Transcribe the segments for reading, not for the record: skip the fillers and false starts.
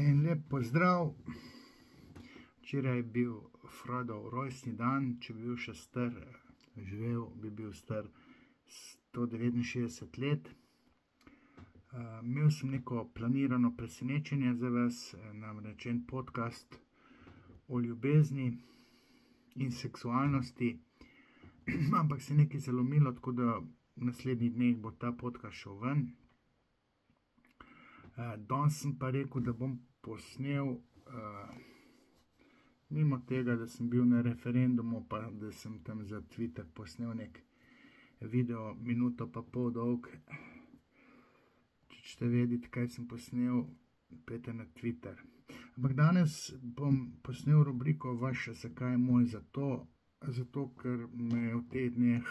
En lep pozdrav. Včeraj je bil Freudov rojstni dan, če bi bil še star, živel, bi bil star 169 let. Imel sem neko planirano presenečenje za vas, namreč en podcast o ljubezni in seksualnosti, ampak se je nekaj zalomilo, tako da v naslednjih dneh bo ta podcast šel ven. Danes sem pa rekel, da bom posnel, mimo tega, da sem bil na referendumu, pa da sem tam za Twitter posnel nek video, minuto pa pol dolg. Če ćete vedeti, kaj sem posnel, pejte na Twitter. Ampak danes bom posnel rubriko vaše Zakaj je moj zato, ker me je v teh dneh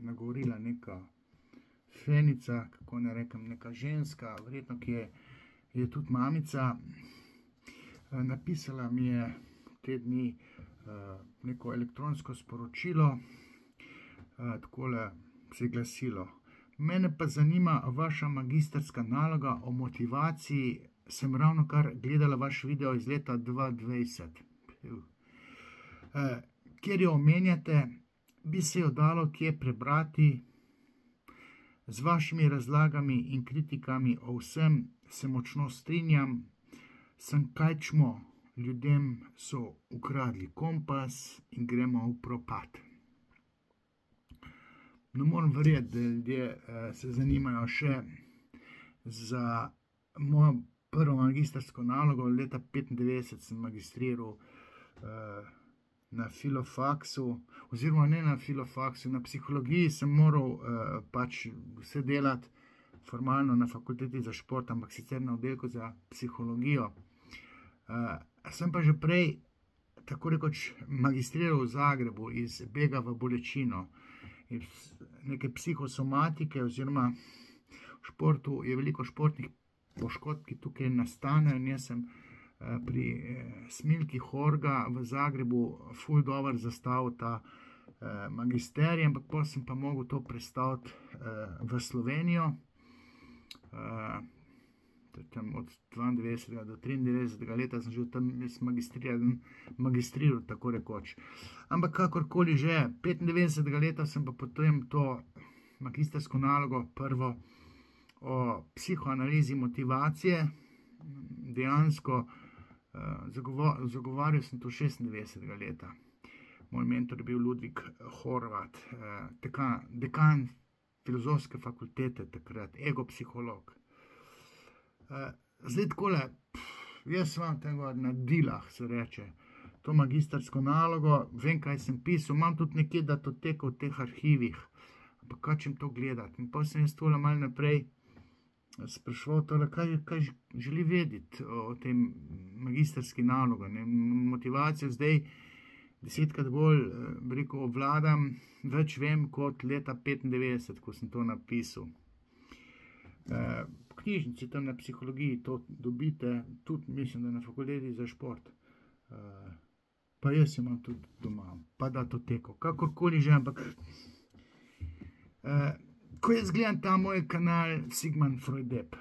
nagovorila neka fenica, kako ne rekem, neka ženska, verjetno, ki je tudi mamica. Napisala mi je te dni neko elektronsko sporočilo, takole se je glasilo: mene pa zanima vaša magistrska naloga o motivaciji, sem ravnokar gledala vaš video iz leta 2020, kjer jo omenjate, bi se jo dalo kje prebrati. Z vašimi razlagami in kritikami o vsem se močno strinjam. Sem kajčmo, ljudem so ukradli kompas in gremo v propad. Ne moram verjeti, da ljudje se zanimajo še za mojo prvo magistrsko nalogo. Leta 1995 sem magistriral na filofaksu, oziroma ne na filofaksu, na psihologiji sem moral pač vse delati formalno na fakulteti za šport, ampak sicer na oddelku za psihologijo. Sem pa že prej, tako rekoč, magistriral v Zagrebu iz bega v bolečino, iz neke psihosomatike, oziroma v športu je veliko športnih poškodb, ki tukaj nastanejo, in jaz sem pri Smilki Horga v Zagrebu ful dobro zastavil ta magisterij, ampak potem sem pa mogel to prestaviti v Slovenijo. Tam od 92. do 93. leta sem že tam magistriral, tako rekoč. Ampak kakorkoli že, 95. leta sem pa potem to magistrsko nalogo prvo o psihoanalizi motivacije, dejansko zagovarjal sem to 96. leta. Moj mentor je bil Ludvik Horvat, dekan filozofske fakultete takrat, egopsiholog. Zdaj takole, jaz vam tega na dilah, se reče, to magistrsko nalogo, vem, kaj sem pisal, imam tudi nekje datoteko v teh arhivih, ampak kaj čem to gledati. In potem sem jaz tole malo naprej spraševal tole, kaj želi vedeti o tem magistrski nalogi. Motivacijo zdaj 10krat bolj, rekel, obvladam, več vem kot leta 95, ko sem to napisal. V knjižnici tam na psihologiji to dobite, tudi mislim, da na fakulteti za šport. Pa jaz imam tudi doma, pa datoteko, kakorkoli že, ampak ko jaz gledam ta moj kanal Sigmund Freudep,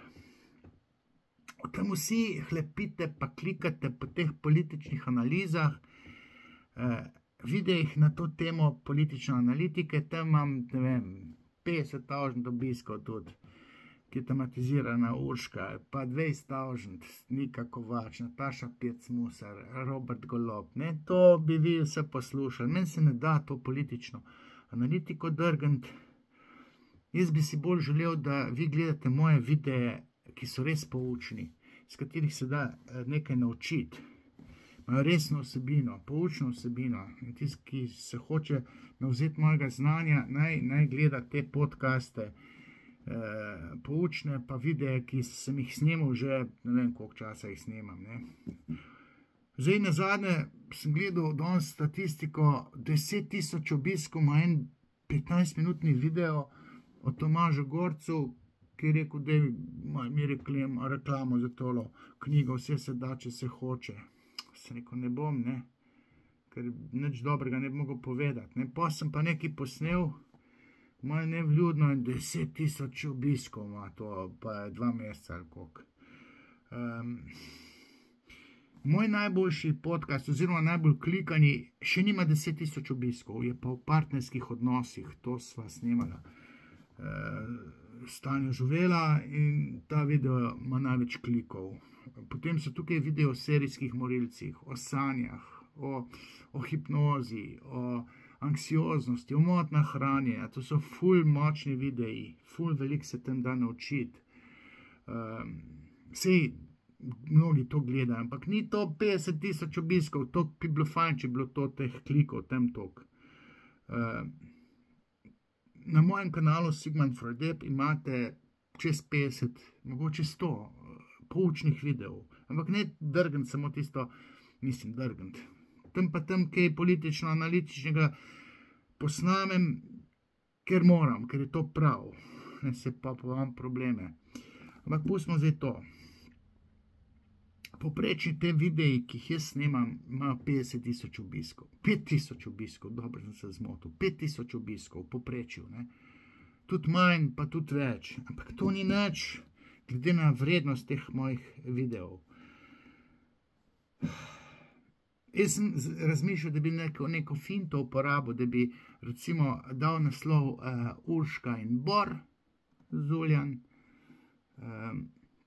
tam vsi hlepite pa klikate po teh političnih analizah, videih na to temo politične analitike, tam imam, ne vem, 50.000 obiskov tudi, ki je tematizirana Urška, pa 20.000, Nika Kovač, Nataša Pirc-Musar, Robert Golob, ne, to bi vi vse poslušali. Meni se ne da to politično analitiko drgniti. Jaz bi si bolj želel, da vi gledate moje videe, ki so res poučni, s katerih se da nekaj naučiti. Imajo resno vsebino, poučno vsebino. In tisti, ki se hoče navzeti mojega znanja, naj gleda te podcaste, poučne, pa videe, ki sem jih snemal že, ne vem, koliko časa jih snemam, ne. Zdaj nazadnje sem gledal danes statistiko, 10.000 obiskov ima en 15-minutni video o Tomažu Gorcu, ki je rekel, da mi reklamo za tolo knjigo Vse se da, če se hoče. Sem rekel, ne bom, ne, ker nič dobrega ne bi mogel povedati, ne. Pa sem pa nekaj posnel, malo nevljudno, 10.000 obiskov ima to, pa je 2 meseca ali koliko. Moj najboljši podcast, oziroma najbolj klikani, še nima 10 000 obiskov, je pa v partnerskih odnosih, to sva snemala. Stanja živela in ta video ima največ klikov. Potem so tukaj video o serijskih morilcih, o sanjah, o hipnozi, o anksioznosti, o motnjah hranjenja. To so ful močni videi, ful veliko se tam da naučiti. Sej mnogi to gledajo, ampak ni to 50 000 obiskov, to bi bilo fajn, če bi bilo to teh klikov, tem tok. Na mojem kanalu Sigmund Freud imate čez 50, mogoče 100 poučnih videov, ampak ne drgant samo tisto, mislim drgant. Tam pa tam kaj politično-analitičnega posnamem, ker moram, ker je to prav, ne se pa imam probleme. Ampak pustimo zdaj to. Poprečni te videi, ki jih jaz snemam, imajo 50 000 obiskov. 5 000 obiskov, dobro sem se zmotil. 5 000 obiskov, poprečju. Tudi manj, pa tudi več. Ampak to ni nič, glede na vrednost teh mojih videov. Jaz sem razmišljal, da bi neko finto uporabil, da bi recimo dal naslov Urška in Bor, Zuljan,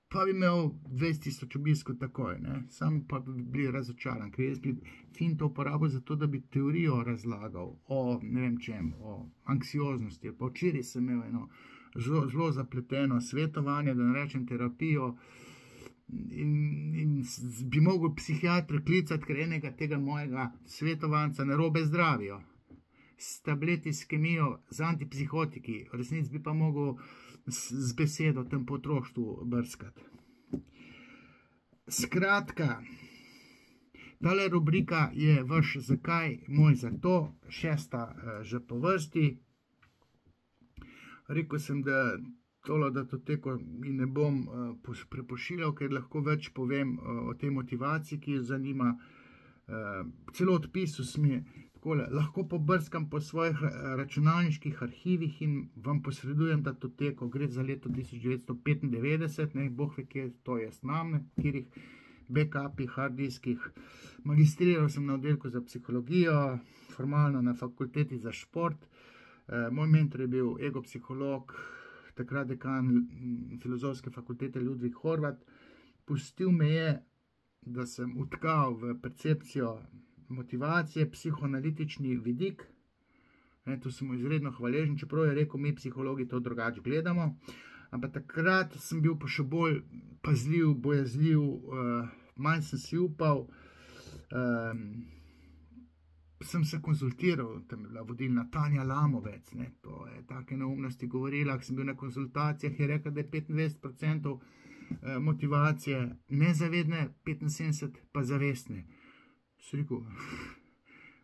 pa bi imel 20 000 obiskov takoj, sam pa bi bili razočaran, ker jaz bi finto uporabil za to, da bi teorijo razlagal o ne vem čem, o anksioznosti. Pa včeraj sem imel eno zelo zapleteno svetovanje, da ne rečem terapijo, in bi mogel psihiatra klicati, ker enega tega mojega svetovanca narobe zdravijo. S tableti, s kemijo, z antipsihotiki, v resnici bi pa mogel z besedo tem potroštvu brskati. Skratka, tale rubrika je vaš zakaj, moj zato, 6. že po vrsti. Rekel sem, da tole datoteko ne bom prepošiljal, ker lahko več povem o tej motivaciji, ki jo zanima. Celo odpisal sem je, lahko pobrskam po svojih računalniških arhivih in vam posredujem datoteko. Gre za leto 1995, boh ve, kje to jaz imam, na katerih backupih, harddiskih. Magistriral sem na oddelku za psihologijo, formalno na fakulteti za šport. Moj mentor je bil egopsiholog, takrat dekan filozofske fakultete Ludvik Horvat. Pustil me je, da sem utkal v percepcijo motivacije, psihoanalitični vidik. Tu sem mu izredno hvaležen, čeprav je rekel, mi psihologi to drugače gledamo. Ampak takrat sem bil pa še bolj pazljiv, bojazljiv, manj sem si upal. Sem se konzultiral, tam je bila vodilna Tanja Lamovec, to je take neumnosti govorila, ko sem bil na konzultacijah, je rekla, da je 25% motivacije nezavedne, 75% pa zavestne. Sem rekel,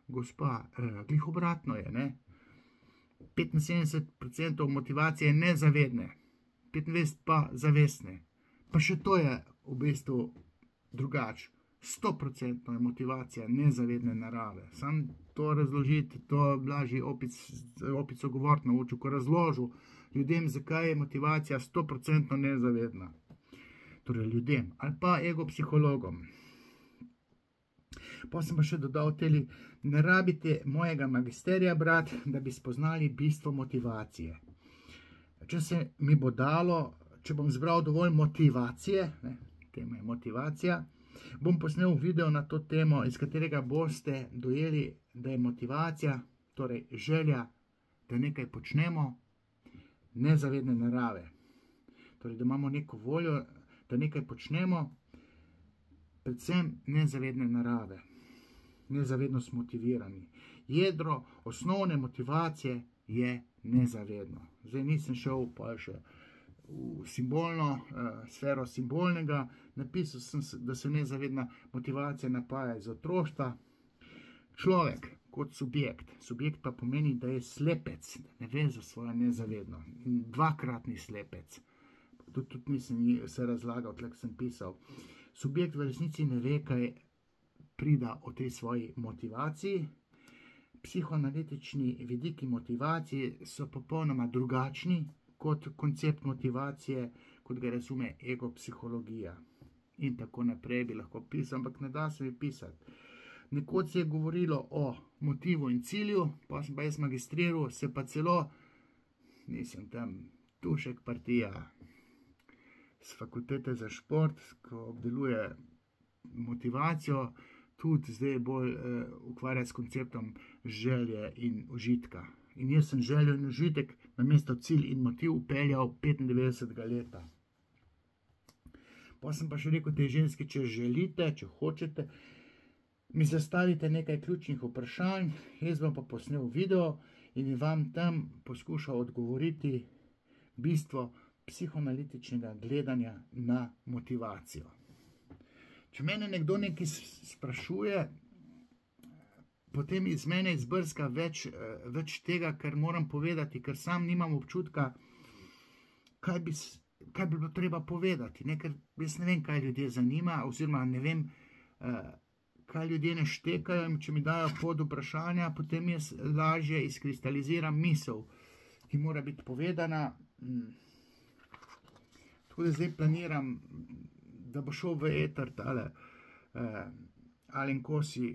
gospa, glih obratno je, 75% motivacije nezavedne, 25% pa zavestne. Pa še to je v bistvu drugače. 100% je motivacija nezavedne narave. Sam to razložiti, to blaži opico govoriti naučil, ko razložil ljudem, zakaj je motivacija 100% nezavedna. Torej ljudem ali pa egopsihologom. Pa sem pa še dodal teli, ne rabite mojega magisterija brati, da bi spoznali bistvo motivacije. Če se mi bo dalo, če bom zbral dovolj motivacije, tema je motivacija, bom posnel video na to temo, iz katerega boste dojeli, da je motivacija, torej želja, da nekaj počnemo, nezavedne narave. Torej, da imamo neko voljo, da nekaj počnemo, predvsem nezavedne narave. Nezavedno smo motivirani. Jedro osnovne motivacije je nezavedno. Zdaj nisem šel pa še v simbolno sfero simbolnega. Napisal sem, da se nezavedna motivacija napaja iz otroštva. Človek kot subjekt. Subjekt pa pomeni, da je slepec, da ne ve za svoje nezavedno. In dvakratni slepec. Tudi nisem se razlagal, tlak sem pisal. Subjekt v resnici ne ve, kaj prida o tej svoji motivaciji. Psihoanalitični vidiki motivacije so popolnoma drugačni kot koncept motivacije, kot ga razume egopsihologija. in tako naprej bi lahko pisal, ampak ne da se mi pisati. Nekoč se je govorilo o motivu in cilju, pa sem pa jaz magistriral, se pa celo, nisem tam, Tušek partija z fakultete za šport, ko obdeluje motivacijo, tudi zdaj bolj ukvarja s konceptom želje in užitka. In jaz sem željo in užitek namesto cilj in motiv upeljal 95. leta. Pa sem pa še rekel tej ženski, če želite, če hočete, mi zastavite nekaj ključnih vprašanj, jaz bom pa posnel video in vam tam poskušal odgovoriti bistvo psihoanalitičnega gledanja na motivacijo. Če mene nekdo nekaj sprašuje, potem iz mene izbrska več tega, kar moram povedati, ker sam nimam občutka, kaj bi bilo treba povedati. Ne? Ker jaz ne vem, kaj ljudje zanima, oziroma ne vem, kaj ljudje ne štekajo, in če mi dajo pod vprašanja, potem jaz lažje izkristaliziram misel, ki mora biti povedana. Tako da zdaj planiram, da bo šel v eter tale Alen Kosi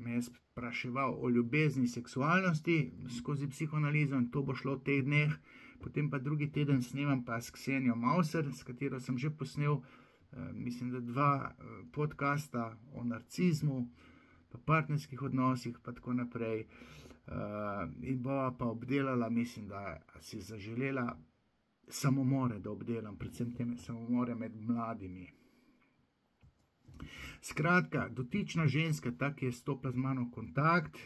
me je spraševal o ljubezni, seksualnosti skozi psihoanalizo in to bo šlo v teh dneh. Potem pa drugi teden snemam pa s Ksenijo Mauser, s katero sem že posnel, mislim, da 2 podcasta o narcizmu, pa partnerskih odnosih, pa tako naprej. In bova pa obdelala, mislim, da si zaželela samomore, da obdelam, predvsem te samomore med mladimi. Skratka, dotična ženska, ta, ki je stopila z mano v kontakt,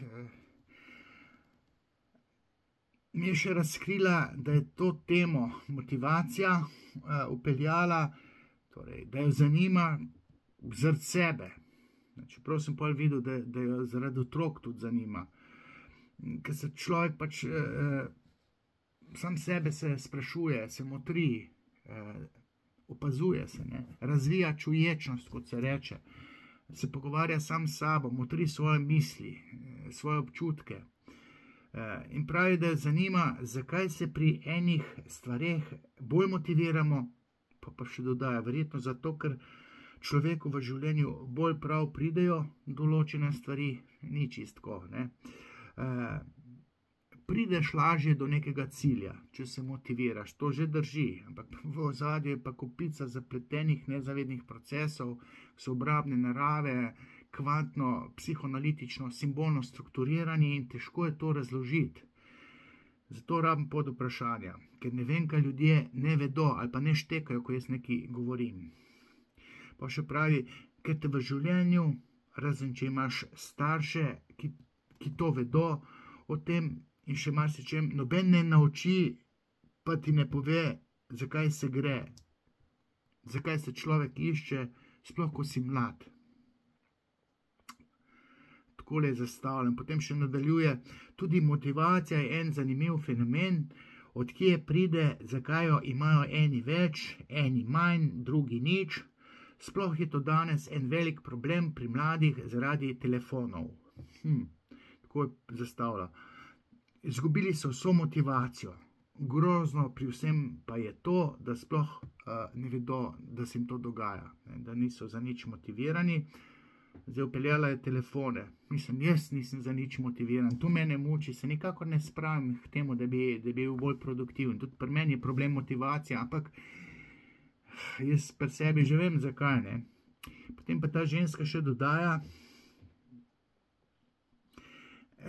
mi je še razkrila, da je to temo motivacija upeljala, torej, da jo zanima zaradi sebe. Čeprav sem potem videl, da jo zaradi otrok tudi zanima. Ker se človek pač sam sebe se sprašuje, se motri, opazuje se, ne? Razvija čuječnost, kot se reče, se pogovarja sam s sabo, motri svoje misli, svoje občutke. In pravi, da zanima, zakaj se pri enih stvareh bolj motiviramo, pa še dodaja, verjetno zato, ker človeku v življenju bolj prav pridejo določene stvari, ni čistko, ne. Prideš lažje do nekega cilja, če se motiviraš, to že drži, ampak v ozadju je pa kopica zapletenih nezavednih procesov, so obrambne narave, kvantno, psihoanalitično, simbolno strukturirani in težko je to razložiti. Zato rabim pod vprašanja, ker ne vem, kaj ljudje ne vedo ali pa ne štekajo, ko jaz nekaj govorim. Pa še pravi, ker te v življenju, razen če imaš starše, ki to vedo o tem in še marsičem, noben ne nauči, pa ti ne pove, zakaj se gre, zakaj se človek išče, sploh ko si mlad. Takole je zastavljen. Potem še nadaljuje, tudi motivacija je en zanimiv fenomen, od kje pride, zakaj jo imajo eni več, eni manj, drugi nič. Sploh je to danes en velik problem pri mladih zaradi telefonov. Tako je zastavljal. Izgubili so vso motivacijo. Grozno pri vsem pa je to, da sploh ne vedo, da se jim to dogaja, da niso za nič motivirani. Zdaj upeljala je telefone. Mislim, jaz nisem za nič motiviran. To mene muči, se nikakor ne spravim k temu, da bi bil bolj produktiven. Tudi pri meni je problem motivacija, ampak jaz pri sebi že vem, zakaj ne. Potem pa ta ženska še dodaja,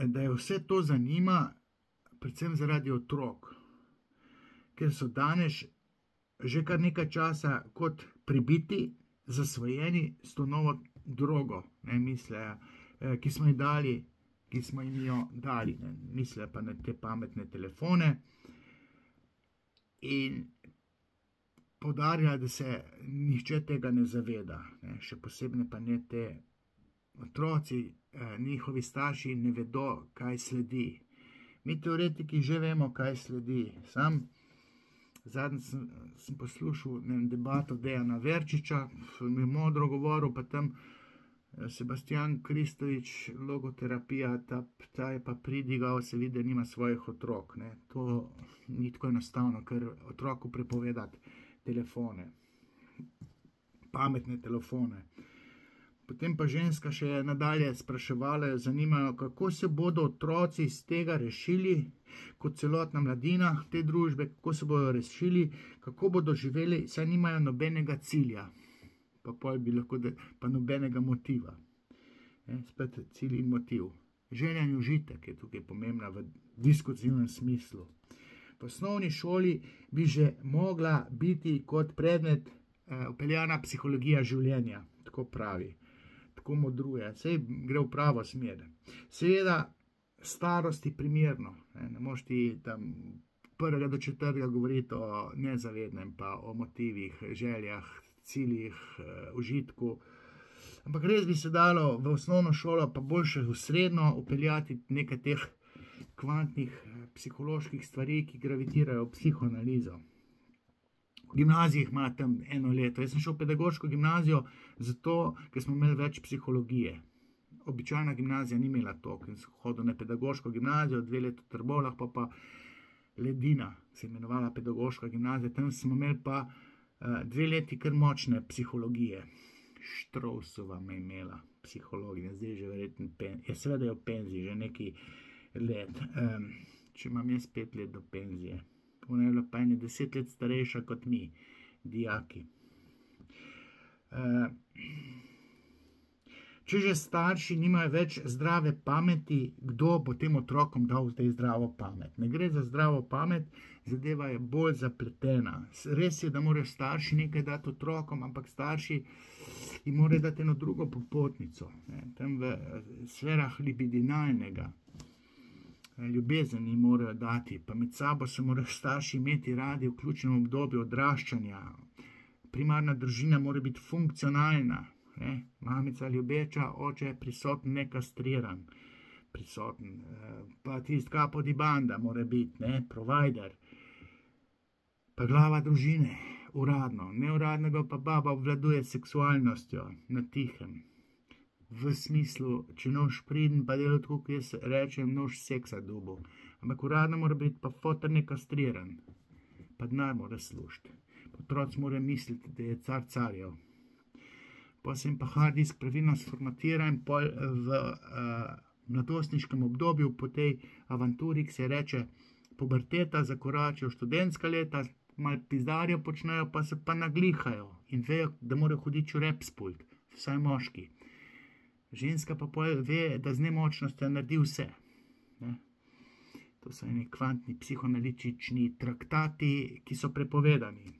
da je vse to zanima, predvsem zaradi otrok, ker so danes že kar nekaj časa kot pribiti, zasvojeni s to novo drogo, ne, mislejo, ki smo jim jo dali, ne, mislejo pa na te pametne telefone in poudarjajo, da se nihče tega ne zaveda, ne, še posebej pa ne te otroci, njihovi starši ne vedo, kaj sledi. Mi teoretiki že vemo, kaj sledi. Sam zadnjič sem poslušal debato Dejana Verčiča, mi je modro govoril, pa tam Sebastijan Kristovič, logoterapija, ta je pa pridigal, se vidi, da nima svojih otrok. Ne. To ni tako enostavno, ker otroku prepovedati telefone. pametne telefone. Potem pa ženska še nadalje spraševala, jo zanimajo, kako se bodo otroci iz tega rešili, kot celotna mladina te družbe, kako se bodo rešili, kako bodo živeli, saj nimajo nobenega cilja, pa pol bi lahko, pa nobenega motiva. Spet cilj in motiv. Želja in užitek je tukaj pomembna v diskurzivnem smislu. V osnovni šoli bi že mogla biti kot predmet vpeljana psihologija življenja, tako pravi, tako modruje, saj gre v pravo smer. Seveda starosti primerno, ne moreš ti tam 1. do 4. govoriti o nezavednem, pa o motivih, željah, ciljih, užitku, ampak res bi se dalo v osnovno šolo, pa boljše v srednjo, vpeljati nekaj teh kvantnih psiholoških stvari, ki gravitirajo v psihoanalizo. V gimnazijih ima tam 1 leto. Jaz sem šel v pedagoško gimnazijo zato, ker smo imeli več psihologije. Običajna gimnazija ni imela to, ker sem hodil na pedagoško gimnazijo, 2 leta v Trbovljah, pa Ledina, se je imenovala pedagoška gimnazija, tam smo imeli pa 2 leti kar močne psihologije. Štrousova me imela psihologija, zdaj že verjetno seveda je v penziji, že nekaj let, če imam jaz 5 let do penzije. Ona je bila pa 10 let starejša kot mi, dijaki. Če že starši nimajo več zdrave pameti, kdo bo tem otrokom dal zdaj zdravo pamet? Ne gre za zdravo pamet, zadeva je bolj zapletena. Res je, da morajo starši nekaj dati otrokom, ampak starši jim morajo dati eno drugo popotnico. Tam v sferah libidinalnega. Ljubezen jim morajo dati, pa med sabo se morajo starši imeti radi v ključnem obdobju odraščanja. Primarna družina mora biti funkcionalna. Mamica ljubeča, oče prisoten, nekastriran, prisoten. Pa tist capo di banda mora biti, provider. Pa glava družine, uradno. Neuradnega pa baba obvladuje seksualnostjo, na tihem. V smislu, če noš priden, pa delo tako, kot jaz rečem, noš seksa dobo. Ampak uradno mora biti pa fotor nekastriran. Pa denar mora služiti. Otroc mora misliti, da je car carjev. Pa se jim pa hard disk pravilno sformatira in pol v mladostniškem obdobju po tej avanturi, ki se reče puberteta, zakoračijo študentska leta, malo pizdarjo počnejo, pa se pa naglihajo in vejo, da morajo hoditi v repspult, vsaj moški. Ženska pa ve, da z nemočnostjo naredi vse. To so eni kvantni psihoanalitični traktati, ki so prepovedani.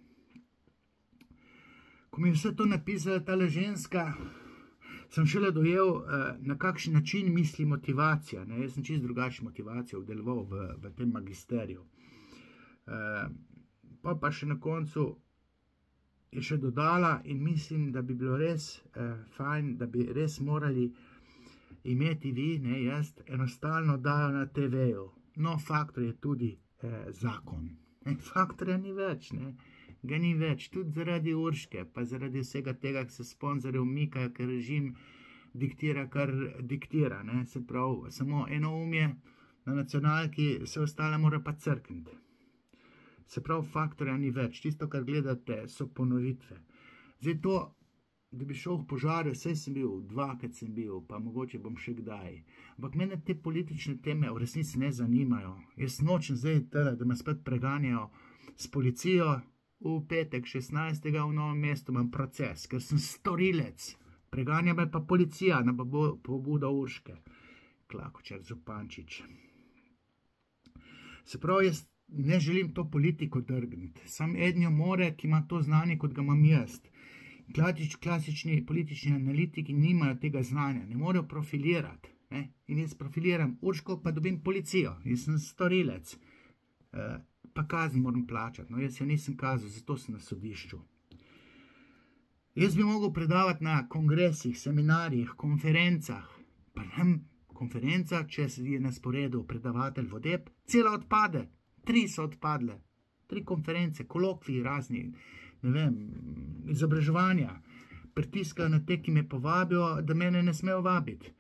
Ko mi je vse to napisala tale ženska, sem šele dojel, na kakšen način misli motivacija. Jaz sem čisto drugačno motivacijo obdeloval v tem magisteriju. Pa še na koncu je še dodala in mislim, da bi bilo res fajn, da bi res morali imeti vi, ne jaz, enostavno dajo na TV-ju. No, Faktor je tudi zakon. Faktorja ni več, ga ni več, tudi zaradi Urške, pa zaradi vsega tega, ki se sponzorje umikajo, ker režim diktira, kar diktira. Se pravi, samo enoumje na nacionalki, vse ostale mora pa crkniti. Se pravi, Faktorja ni več, tisto, kar gledate, so ponovitve. Zdaj to, da bi šel v požare, vsej sem bil, 2krat sem bil, pa mogoče bom še kdaj. Ampak mene te politične teme v resnici ne zanimajo. Jaz nočem zdaj, da me spet preganjajo s policijo. V petek 16. v Novem mestu imam proces, ker sem storilec. Preganja me pa policija na pobudo Urške. Klakočar Zupančič. Se pravi, jaz ne želim to politiko drgniti. Sam ednjo more, ki ima to znanje, kot ga imam jaz. Klasični politični analitiki nimajo tega znanja, ne morejo profilirati. In jaz profiliram Urško, pa dobim policijo. Jaz sem storilec. Pa kazen moram plačati. No, jaz jo nisem kazal, zato sem na sodišču. Jaz bi mogel predavati na kongresih, seminarjih, konferencah. Pa nam konferenca, če je na sporedu predavatelj vodeb, cela odpade. 3 so odpadle. 3 konference, kolokviji razni, ne vem, izobraževanja. Pritiskajo na te, ki me povabijo, da mene ne smejo vabiti.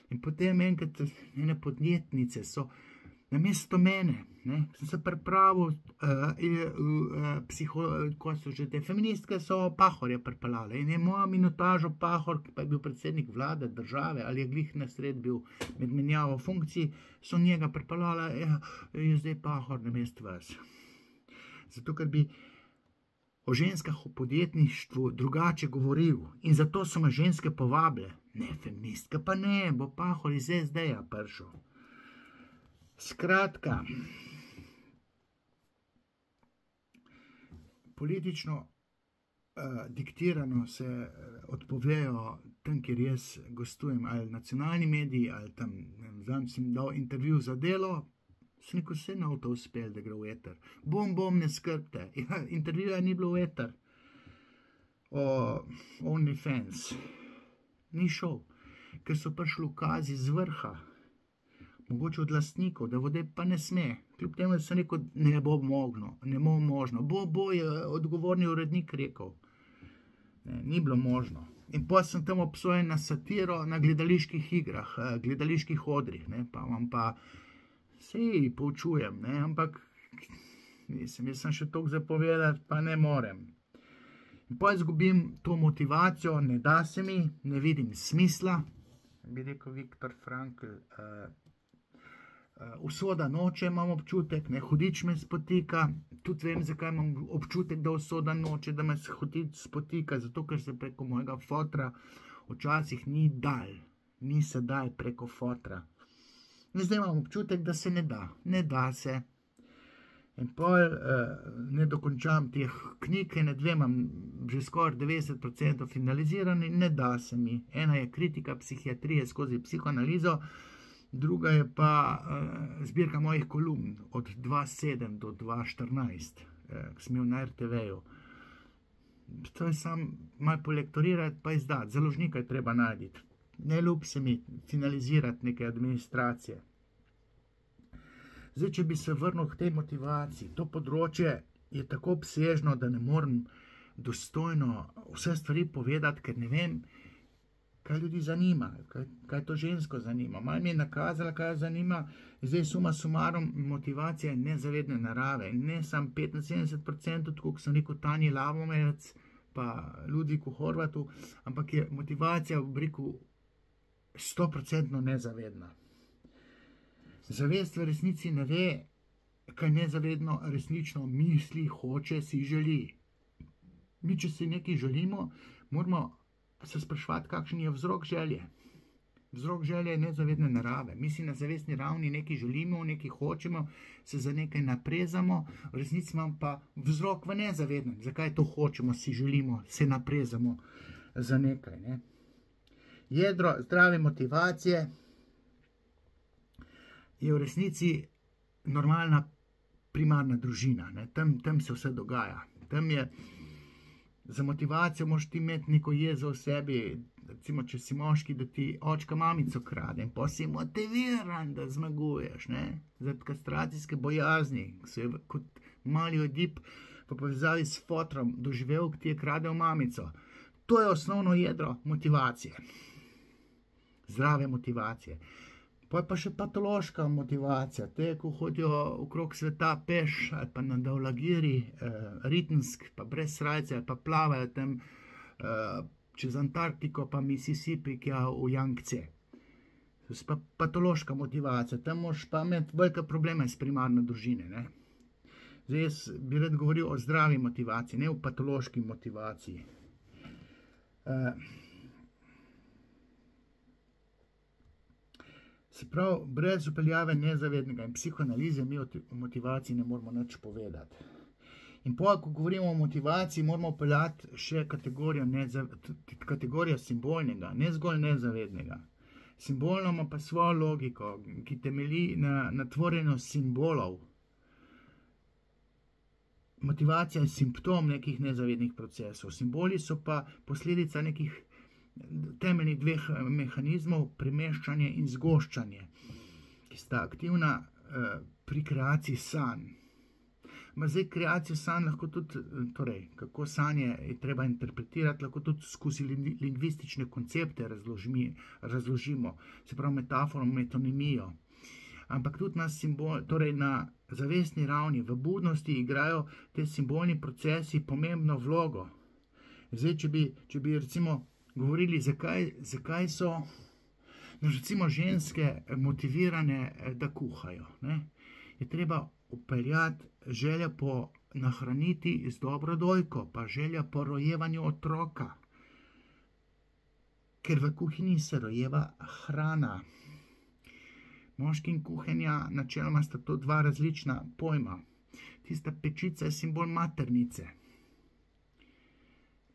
In potem enkrat ene podjetnice so namesto mene, ne. Sem se pripravil, ko so že te feministke, so Pahorja pripeljale in je moja minutažo Pahor, ki pa je bil predsednik vlade države, ali je glih na sred bil med menjavo funkcij, so njega pripeljala, je zdaj Pahor namesto vas. Zato, ker bi o ženskah v podjetništvu drugače govoril in zato so me ženske povabile. Ne, feministka pa ne, bo Pahor iz SD-ja prišel. Skratka, politično diktirano se odpovejo tam, kjer jaz gostujem, ali nacionalni mediji, ali tam, znam sem dal intervju za Delo, sem rekel, vse na to uspel, da gre v eter. Bom, ne skrbte. Ja, intervjuja ni bilo v eter. O OnlyFans. Ni šel, ker so prišli ukazi z vrha, mogoče od lastnikov, da vode pa ne sme. Kljub temu, da sem rekel, ne bo možno. Bo je odgovorni urednik rekel. Ne, ni bilo možno. In pa sem tam obsojen na satiro na gledaliških igrah, gledaliških odrih, ne, pa vam pa sej poučujem, ne, ampak jaz sem še toliko zapovedati, pa ne morem. In pa izgubim to motivacijo, ne da se mi, ne vidim smisla, bi rekel Viktor Frankl, usoda noče, imam občutek, ne, hudič me spotika, tudi vem, zakaj imam občutek, da usoda noče, da me hudič spotika, zato ker se preko mojega fotra včasih ni se dal preko fotra. In zdaj imam občutek, da se ne da se. In pol ne dokončam teh knjig, ne dve imam že skoraj 90% finalizirani, ne da se mi. Ena je kritika psihiatrije skozi psihoanalizo, druga je pa zbirka mojih kolumn od 2007 do 2014, ki sem imel na RTV-ju. To je sam malo polektorirati pa izdati, založnika je treba najti. Ne ljub se mi finalizirati neke administracije. Zdaj, če bi se vrnil k tej motivaciji, to področje je tako obsežno, da ne morem dostojno vse stvari povedati, ker ne vem, kaj ljudi zanima, kaj to žensko zanima. Malo mi je nakazala, kaj jo zanima, zdaj suma sumarum, motivacija je nezavedne narave. Ne sam 75%, tako kot sem rekel Tanji Lavomec, pa Ludviku Horvatu, ampak je motivacija v briku 100% nezavedna. Zavest v resnici ne ve, kaj nezavedno resnično misli, hoče, si želi. Mi, če si nekaj želimo, moramo se spraševati, kakšen je vzrok želje. Vzrok želje je nezavedne narave. Mi si na zavestni ravni nekaj želimo, nekaj hočemo, se za nekaj naprezamo, v resnici imam pa vzrok v nezavednem. Zakaj to hočemo, si želimo, se naprezamo za nekaj, ne? Jedro zdrave motivacije je v resnici normalna primarna družina, ne? Tam se vse dogaja. Tam je, za motivacijo moraš ti imeti neko jezo v sebi, recimo, če si moški, da ti očka mamico krade in pa si motiviran, da zmaguješ, ne? Zaradi kastracijske bojazni, ko se je kot mali Ojdip v povezavi s fotrom doživel, ki ti je kradel mamico. To je osnovno jedro motivacije. Zdrave motivacije. Pa je pa še patološka motivacija, te, ko hodijo okrog sveta peš ali pa na davlagiri, Ritensk, pa brez srajce, ali pa plavajo tam čez Antarktiko, pa Mississippi, kja v Yangtze. To je pa patološka motivacija, tam moraš pa imeti velike probleme s primarno družine, ne. Zdaj jaz bi rad govoril o zdravi motivaciji, ne o patološki motivaciji. Se pravi, brez upeljave nezavednega in psihoanalize mi o motivaciji ne moramo nič povedati. In pa, ko govorimo o motivaciji, moramo upeljati še kategorijo simbolnega, ne zgolj nezavednega. Simbolno ima pa svojo logiko, ki temelji na tvorjenju simbolov. Motivacija je simptom nekih nezavednih procesov. Simboli so pa posledica nekih temeljnih dveh mehanizmov, premeščanje in zgoščanje, ki sta aktivna pri kreaciji sanj. Zdaj, kreacijo sanj lahko tudi, torej, kako sanje je treba interpretirati, lahko tudi skozi lingvistične koncepte razložimo, se pravi metaforo, metonimijo. ampak tudi torej na zavestni ravni, v budnosti igrajo te simbolni procesi pomembno vlogo. Zdaj, če bi recimo govorili, zakaj so recimo ženske motivirane, da kuhajo, ne? Je treba upeljati želja po nahraniti z dobro dojko, pa želja po rojevanju otroka, ker v kuhinji se rojeva hrana. Moški in kuhinja načeloma sta to dva različna pojma. Tista pečica je simbol maternice.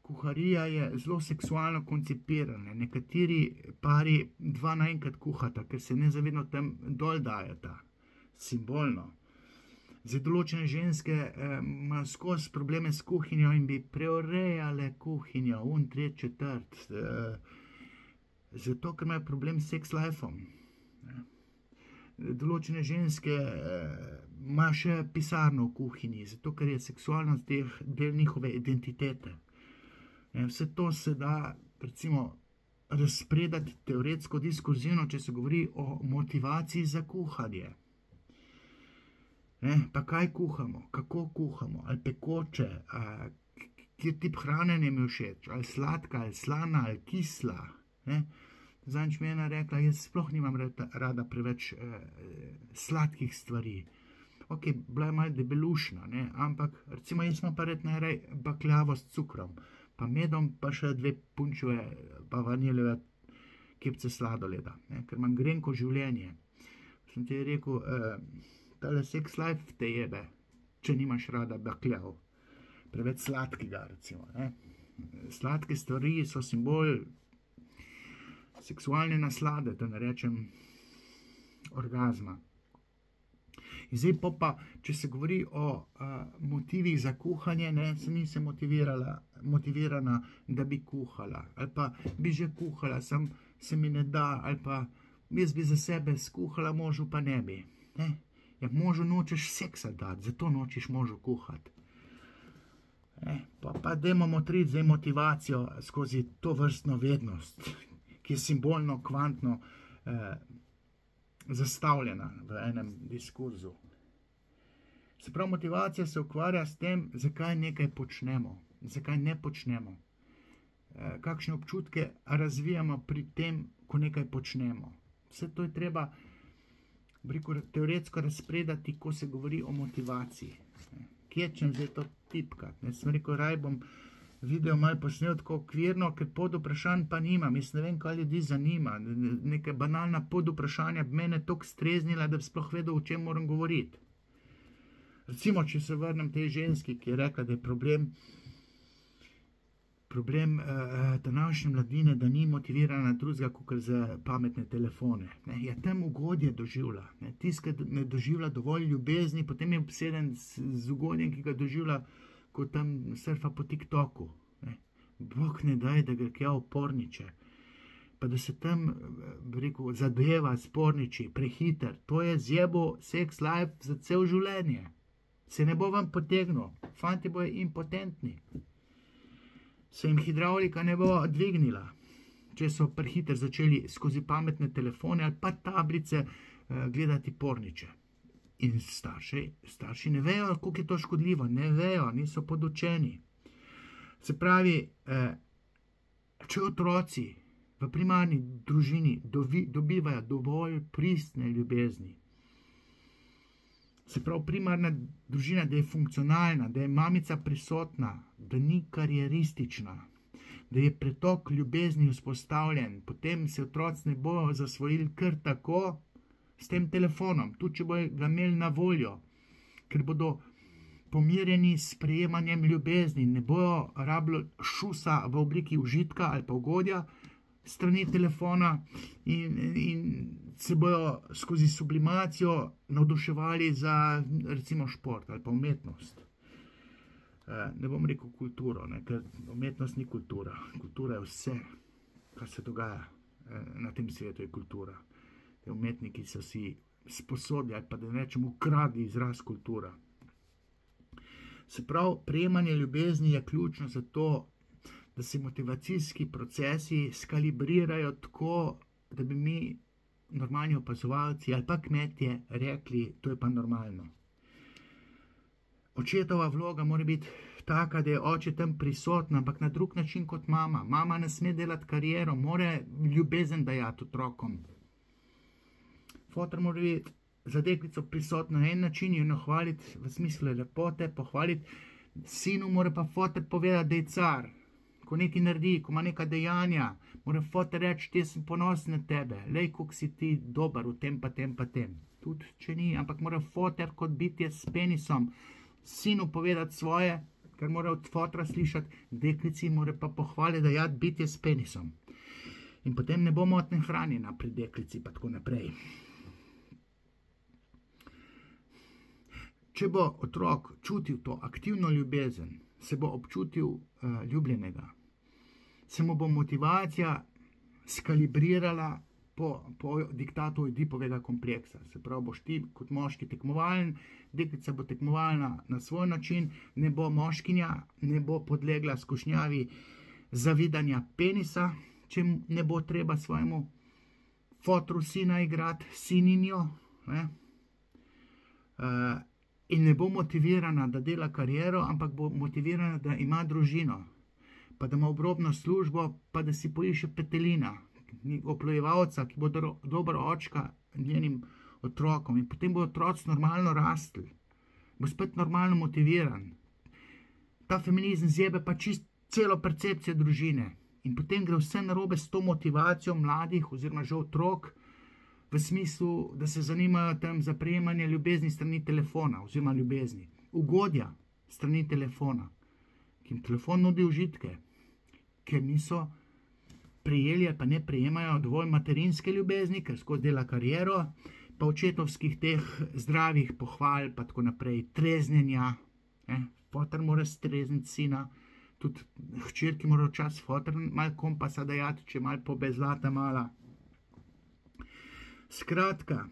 Kuharija je zelo seksualno koncipirana. Nekateri pari dva naenkrat kuhata, ker se nezavedno tam dol dajeta. Simbolno. Zdaj določene ženske imajo skozi probleme s kuhinjo in bi preurejale kuhinjo, tret, četrt. Zato, ker imajo problem s sex lifeom. Določene ženske imajo še pisarno v kuhinji, zato ker je seksualnost del njihove identitete. Vse to se da, recimo, razpredati teoretsko, diskurzivno, če se govori o motivaciji za kuhanje. Pa kaj kuhamo, kako kuhamo, ali pekoče, kjer tip hranjenja mi všeč, ali sladka, ali slana, ali kisla. Zadnjič mi je ena rekla, jaz sploh nimam rada preveč sladkih stvari. Ok, bila je malo debelušna, ampak recimo jaz imam pa najraje bakljavo s cukrom, pa medom, pa še 2 punčeve, pa vaniljeve kepce sladoleda, ker imam grenko življenje. Sem ti rekel, tale sex life te jebe, če nimaš rada bakljav. Preveč sladkega, recimo. Sladke stvari so simbol seksualne naslade, da ne rečem orgazma. In zdaj pa, če se govori o motivih za kuhanje, sem nisem motivirana, da bi kuhala, ali pa bi že kuhala, se mi ne da, ali pa jaz bi za sebe skuhala, možu pa ne bi. Ja, možu nočeš seksa dati, zato nočeš možu kuhati. Pa dajmo motriti zdaj motivacijo skozi to vrstno vednost, ki je simbolno, kvantno zastavljena v enem diskurzu. Se pravi, motivacija se ukvarja s tem, zakaj nekaj počnemo, zakaj ne počnemo, kakšne občutke razvijamo pri tem, ko nekaj počnemo. Vse to je treba teoretsko razpredati, ko se govori o motivaciji. Kje čem zdaj to tipkati? Sem rekel, raj bom video malo posnel tako okvirno, ker pod vprašanj pa nimam. Jaz ne vem, kaj ljudi zanima. Neka banalna pod vprašanja bi mene toliko streznila, da bi sploh vedel, o čem moram govoriti. Recimo, če se vrnem tej ženski, ki je rekla, da je problem današnje mladine, da ni motivirana drugega, kot za pametne telefone. Ja, tam ugodje doživlja. Tisti, ki ne doživlja dovolj ljubezni, potem je obseden z ugodjem, ki ga doživlja, ko tam surfa po TikToku. Bog ne daj, da gre kja oporniče. Pa da se tam, bi rekel, zadeva sporniči, prehiter. To je zjebo sex life za cel življenje. Se ne bo vam potegnil. Fanti bojo impotentni. Se jim hidravlika ne bo dvignila, če so prehiter začeli skozi pametne telefone ali pa tablice gledati porniče. In starši ne vejo, koliko je to škodljivo, ne vejo, niso podučeni. Se pravi, če otroci v primarni družini dobivajo dovolj pristne ljubezni, se pravi, primarna družina, da je funkcionalna, da je mamica prisotna, da ni karieristična, da je pretok ljubezni vzpostavljen, potem se otroci ne bojo zasvojili kar tako s tem telefonom, tudi če bojo ga imeli na voljo, ker bodo pomirjeni s sprejemanjem ljubezni, ne bojo rabili šusa v obliki užitka ali pa ugodja strani telefona in se bojo skozi sublimacijo navduševali za recimo šport ali pa umetnost. Ne bom rekel kulturo, ker umetnost ni kultura. Kultura je vse, kar se dogaja na tem svetu, je kultura. Te umetniki so si sposodili ali pa da rečem ukradli izraz kultura. Se pravi, prejemanje ljubezni je ključno za to, da se motivacijski procesi skalibrirajo tako, da bi mi normalni opazovalci ali pa kmetje rekli, to je pa normalno. Očetova vloga mora biti taka, da je oče tam prisoten, ampak na drug način kot mama. Mama ne sme delati kariero, mora ljubezen dajati otrokom. Fotor mora biti za deklico prisotno na en način, jo nahvaliti v smislu lepote, pohvaliti. Sinu mora pa fotor povedati, da je car. Ko nekaj naredi, ko ima neka dejanja, mora fotor reči, da sem ponosen na tebe, lej, koliko si ti dober v tem pa tem pa tem. Tudi če ni, ampak mora fotor kot bitje s penisom sinu povedati svoje, kar mora od fotra slišati, deklici mora pa pohvaliti, da je bitje s penisom. In potem ne bo motne hranjena pri deklici, pa tako naprej. Če bo otrok čutil to aktivno ljubezen, se bo občutil ljubljenega, se mu bo motivacija skalibrirala po diktatu Oedipovega kompleksa. Se pravi, boš ti kot moški tekmovalen, deklica bo tekmovalna na svoj način, ne bo moškinja, ne bo podlegla skušnjavi zavidanja penisa, če ne bo treba svojemu fotru sina igrati, sininjo, ne? In ne bo motivirana, da dela kariero, ampak bo motivirana, da ima družino, pa da ima obrobno službo, pa da si poiše petelina, oplojevalca, ki bo dober očka njenim otrokom, in potem bo otroci normalno rastli, bo spet normalno motiviran. Ta feminizem zjebe pa čist celo percepcijo družine in potem gre vse narobe s to motivacijo mladih oziroma že otrok, v smislu, da se zanimajo tam za prejemanje ljubezni strani telefona oziroma ljubezni, ugodja strani telefona, ki jim telefon nudi užitke, ker niso prejeli ali pa ne prejemajo dovolj materinske ljubezni, ker skozi dela kariero, pa očetovskih teh zdravih pohval, pa tako naprej, treznjenja, fotor mora strezniti sina, tudi hčerki mora včasih fotor malo kompasa dajati, če malo pobezlata mala. Skratka,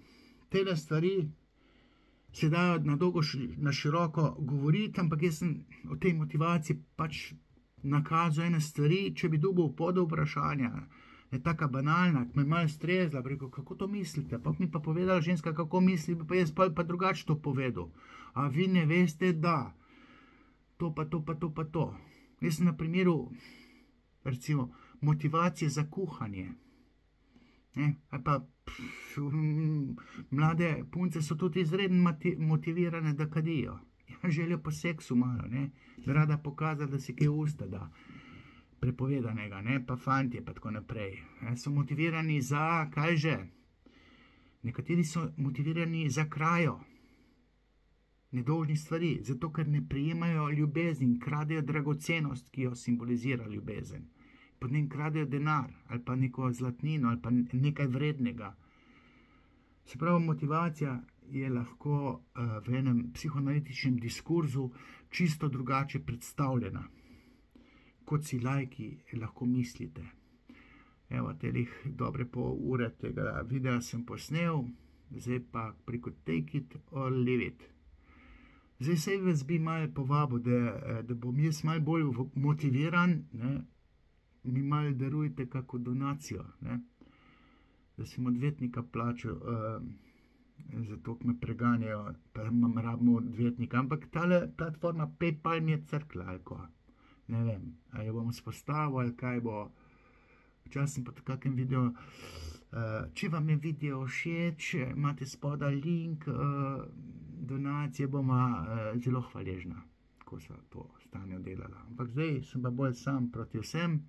tele stvari se dajo na dolgo na široko govoriti, ampak jaz sem o tej motivaciji pač nakazal ene stvari, če bi dobil pod vprašanja, je taka banalna, ki me malo strezla, rekel, kako to mislite, pa mi pa povedala ženska, kako misli, pa jaz pa drugače to povedal. A vi ne veste, da to pa to pa to pa to. Jaz sem na primeru, recimo, motivacije za kuhanje, ali pa mlade punce so tudi izredno motivirane, da kadijo. Želijo po seksu malo, da rada pokazati, da si kaj usta da prepovedanega, pa fantje, pa tako naprej. So motivirani za, kaj že? Nekateri so motivirani za krajo nedolžnih stvari, zato ker ne prijemajo ljubezni in kradejo dragocenost, ki jo simbolizira ljubezen. Potem kradejo denar, ali pa neko zlatnino, ali pa nekaj vrednega. Se pravi, motivacija je lahko v enem psihoanalitičnem diskurzu čisto drugače predstavljena, kot si lajki lahko mislite. Evo, telih dobre pol ure tega videa sem posnel, zdaj pa preko take it or leave it. Zdaj se vas bi malo povabil, da bom jaz malo bolj motiviran, mi malo darujte kako donacijo, da sem odvetnika plačal, zato ko me preganjajo, pa imam rabimo odvetnika, ampak tale platforma PayPal mi je crkla, ali ko, ne vem, ali jo bom spostavil, ali kaj bo. Včasih sem pa v kakem videu, če vam je video všeč, imate spodaj link, donacije boma zelo hvaležna, ko so to stanje delala. Ampak zdaj sem pa bolj sam proti vsem,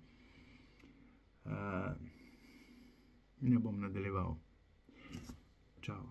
ne bom nadaljeval. Čau.